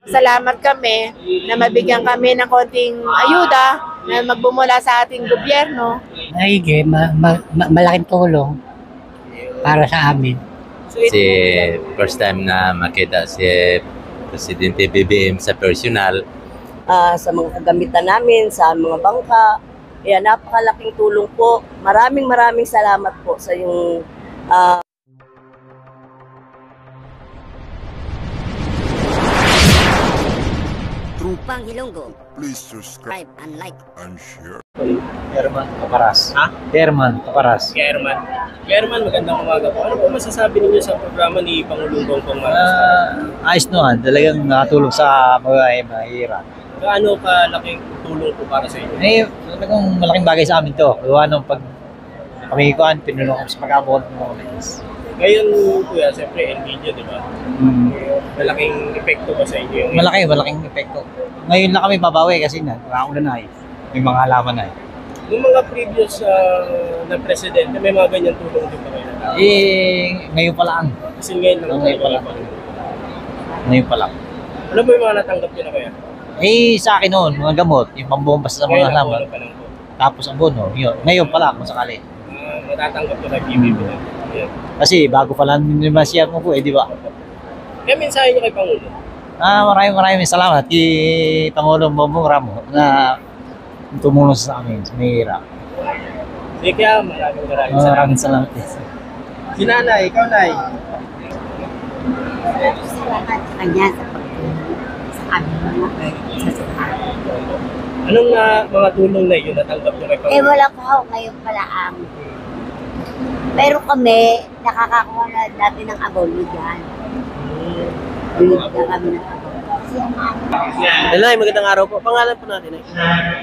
Salamat kami na mabigyan kami ng konting ayuda na magbumula sa ating gobyerno. Malaking tulong para sa amin. Kasi first time na makita si Presidente BBM sa personal. Sa mga kagamitan namin, sa mga bangka. Kaya napakalaking tulong po. Maraming salamat po sa yung Trupang Hilonggo. Please subscribe And like. and share. Herman Caparas. Ha? Herman Caparas. Herman, magandang umaga po. Ano po masasabi ninyo sa programa ni Pangulong Bongbong Marcos? Ayos naman, talagang nakatulong sa mga mahirap. Gaano kalaking tulong po para sa inyo? Talagang malaking bagay sa amin to. Gawa nung pag kami pinulong kami sa pag-abot ng mga guys. Ngayon, kuya, siyempre, NVIDIA, di ba? Malaking epekto ba sa inyo? Malaking epekto. Ngayon na kami babawi kasi nakaulan na may mga halaman na Yung mga previous na presidente, may mga ganyan tulong din ba kayo? ngayon pa lang. Kasi ngayon lang. Ngayon pa lang. Ano ba yung mga natanggap nyo na kaya? Sa akin noon, mga gamot, yung pambomba sa mga halaman. Tapos abono, yun. Ngayon pa lang kung sakali. Matatanggap nyo kay PBB na. Yeah. Kasi bago pa lang naman siya mo po di ba? Kaya mensahe nyo kay Pangulo? Maraming salamat kay Pangulong Bongbong Ramos na tumulong sa amin sa mahirap. Sige kaya, maraming salamat. Si Nanay, ikaw Nay. Salamat sa kanya sa pagtulong sa aming mga sasaka. Anong mga tulong na yun natanggap nyo kay Pangulo? Wala pa ako ngayon pala ang. Pero kami, nakakakuha na natin ng abono dyan. Bilig na kami ng abono. Nanay, magandang araw po. Pangalan po natin eh.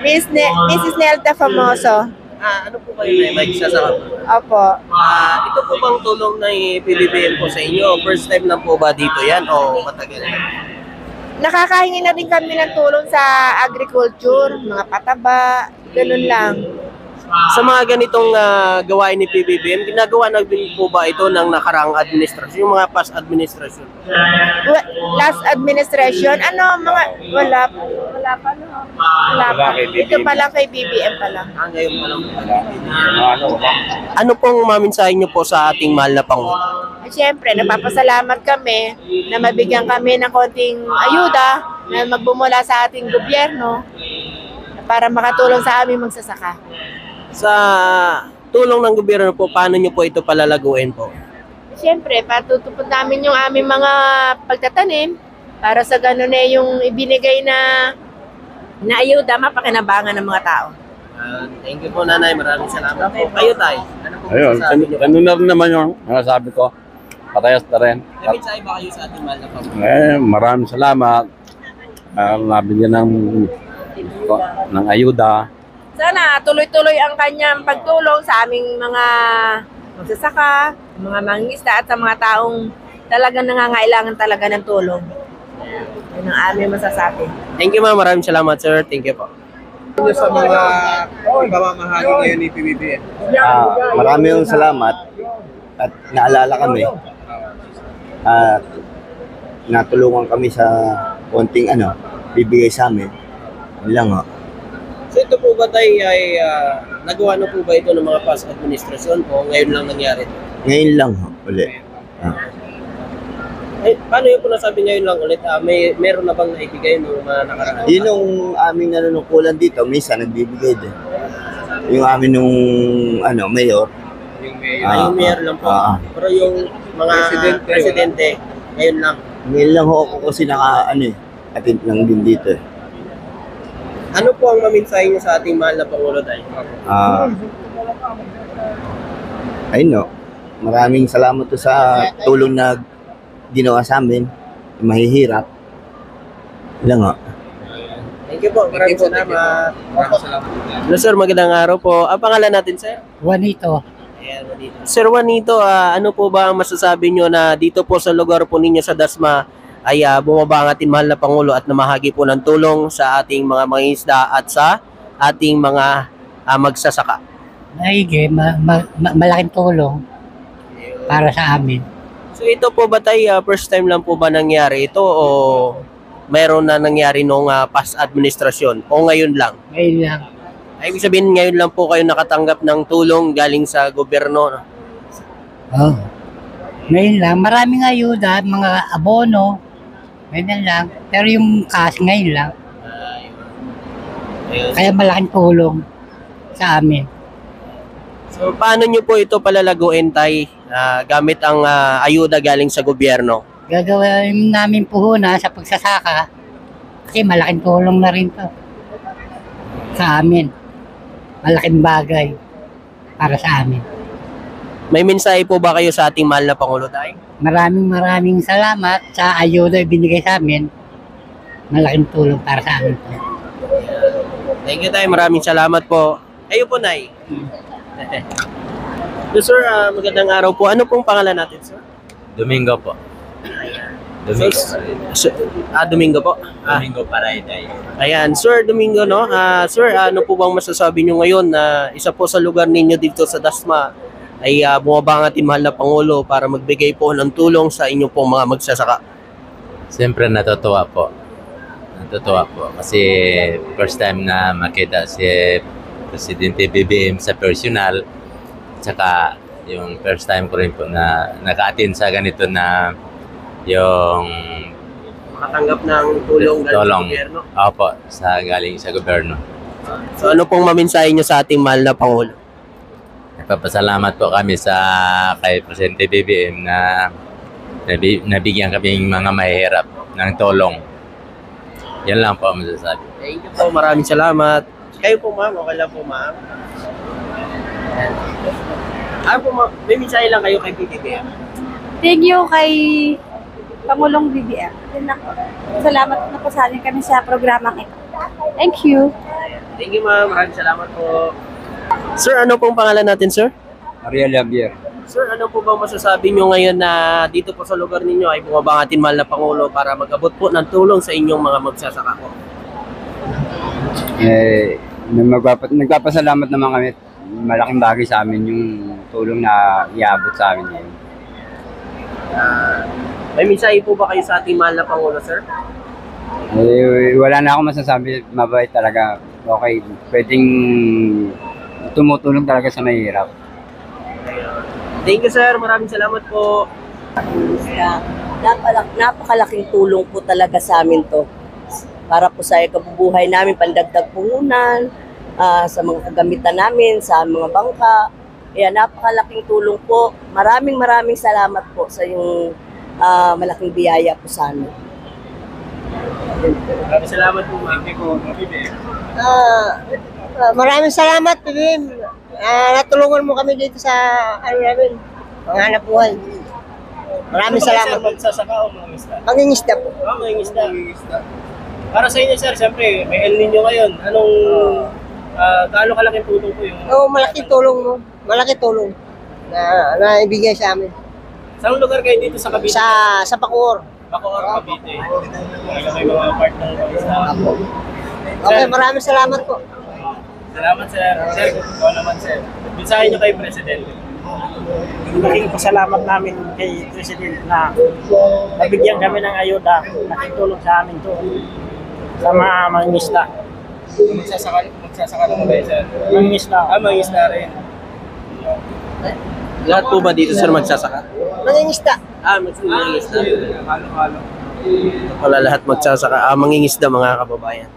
Mrs. Nelta Famoso. Ano po kayo na magsasaka? Opo. Ito po bang tulong na PBBM po sa inyo? First time lang po ba dito yan o matagal? Nakakahingi na rin kami ng tulong sa agriculture, mga pataba, ganun lang. Sa mga ganitong gawain ni PBBM, ginagawa na din po ba ito ng nakaraang administrasyon, yung mga past administration? Last administration, wala pa, no? Wala pa. Ito pa lang kay BBM pa lang. Ngayon pa lang. Ano pong maminsahin niyo po sa ating mahal na Pangulo? Siyempre, napapasalamat kami na mabigyan kami ng konting ayuda na magbumula sa ating gobyerno para makatulong sa aming magsasaka. Sa tulong ng gobyerno po, paano niyo po ito palalaguin po? Siyempre, patutupod namin yung aming mga pagtatanim para sa ganun yung ibinigay na ayuda mapakinabangan ng mga tao. Thank you po Nanay, maraming salamat po. Kayo Tay, ano po Ayun, masasabi niyo? ano na rin naman yung nasabi ko. Parehas na rin. May mensahe ba kayo sa ating mahal na Pangulo? Maraming salamat. Nabigyan ng ayuda. Sana tuloy-tuloy ang kanyang pagtulong sa aming mga magsasaka, mga mangingisda at sa mga taong talagang nangangailangan talaga ng tulong. Yan ang aming masasabi. Thank you ma'am, maraming salamat sir. Thank you po. Sa mga pamamahagi ngayon ni PBBM. Maraming salamat at naalala kami at natulungan kami sa konting bibigay sa amin. Yun lang ho. So ito po ba tayo ay nagawa na po ba ito ng mga past administrasyon o ngayon lang nangyari? Ngayon lang ho, ulit. Paano yung po nasabi ngayon lang ulit? Meron na bang naibigay ng mga nakaraan? Yun yung aming nanunungkulan dito, minsan nagbibigay din. Yung amin nung mayor. Yung mayor lang po. Pero yung mga presidente, ngayon lang. Ngayon lang ho ako kasi attend lang din dito. Ano po ang maminsahe niyo sa ating mahal na Pangulo tayo? Maraming salamat to sa tulong na ginawa sa amin. Mahihirap. Lang ho. Thank you po. Maraming salamat. Hello sir, magandang araw po. Ang pangalan natin sir? Juanito. Sir Juanito, ano po ba ang masasabi nyo na dito po sa lugar po ninyo sa Dasma ay bumaba ang ating mahal na Pangulo at namahagi po ng tulong sa ating mga mangingisda at sa ating mga magsasaka? Malaking tulong para sa amin. So ito po ba tayo, first time lang po ba nangyari ito o mayroon na nangyari nung past administrasyon o ngayon lang? Ngayon lang. Ay, ibig sabihin ngayon lang po kayo nakatanggap ng tulong galing sa gobyerno. No? Oh. Ngayon lang. Maraming ayuda, mga abono. Ganyan lang. Pero yung cash ngayon lang. Kaya malaking tulong sa amin. So, paano nyo po ito palalaguin, Tay, gamit ang ayuda galing sa gobyerno? Gagawin namin puhunan sa pagsasaka. Kasi malaking tulong na rin to sa amin. Malaking bagay para sa amin. May mensahe po ba kayo sa ating mahal na Pangulo, Tay? Maraming salamat sa ayuda ibinigay sa amin. Malaking tulong para sa amin to. Thank you, Tay. Maraming salamat po. Kayo po, Nay. So, sir, magandang araw po. Ano pong pangalan natin, sir? Domingo po. Domingo. Domingo po. Domingo Parayday. Ayan, Sir Domingo, no? Sir, ano po bang masasabi nyo ngayon na isa po sa lugar ninyo dito sa Dasma ay bumaba ang ating mahal na Pangulo para magbigay po ng tulong sa inyo pong mga magsasaka? Siyempre natutuwa po. Natutuwa po kasi first time na makita si Presidente BBM sa personal. Tsaka yung first time ko rin po na naka-attend sa ganito na yung Makatanggap ng tulong galing sa gobyerno. Opo, galing sa gobyerno. So ano pong maminsahe nyo sa ating mahal na Pangulo? Nagpapasalamat po kami kay Presidente BBM na nabigyan kaming mga mahihirap ng tulong. Yan lang po ang masasabi. Thank you po, maraming salamat. Kayo po, ma'am, okay lang po, ma'am. Ano po, ma'am, may mensahe lang kayo kay BBM. Thank you kay Pangulong BBM. Salamat na po sa amin kami sa programang ito. Thank you. Thank you, ma'am. Maraming salamat po. Sir, ano pong pangalan natin, sir? Ariel Javier. Sir, ano po bang masasabi nyo ngayon na dito po sa lugar ninyo ay bumaba ang ating mahal na Pangulo para mag-abot po ng tulong sa inyong mga magsasaka po? Nagpapasalamat naman kami. Malaking bagay sa amin yung tulong na iabot sa amin ngayon. May mensahe po ba kayo sa ating mahal na Pangulo, sir? Wala na akong masasabi. Mabait talaga. Okay, pwedeng tumutulong talaga sa mahirap. Thank you, sir. Maraming salamat po. Napakalaking tulong po talaga sa amin to. Para po sa kabubuhay namin, pandagdag puhunan, sa mga kagamitan namin, sa mga bangka. Kaya napakalaking tulong po. Maraming salamat po sa yung malaking biyaya po sa amin. Maraming salamat po, ma'am. Maraming salamat, Pibim. Natulungan mo kami dito sa namin, panghanap buhay. Maraming salamat. Magsasaka o mangingisda? Mangingisda po. Mangingisda. Para sa inyo, sir, siyempre, may El Nino ngayon. Anong, gaano kalaking tulong po yung... Malaking tulong mo. Malaking tulong na ibigay sa amin. Saan lugar kayo dito sa Cavite? Sa Bacoor. Bacoor, Cavite. May mga part ng isda. Okay, maraming salamat po. Salamat, sir. Sir, ikaw naman, sir. Mensahe niyo kay Presidente. Malaking pasalamat namin kay President na nabigyan kami ng ayuda, nakitulong sa amin to sa mga mangingisda. Magsasaka naman kayo, sir? Mangingisda. Mangingisda rin. Lahat po ba dito, sir, magsasaka? Mangingisda. Mangingisda. Wala lahat magsasaka. Mangingisda, mga kababayan.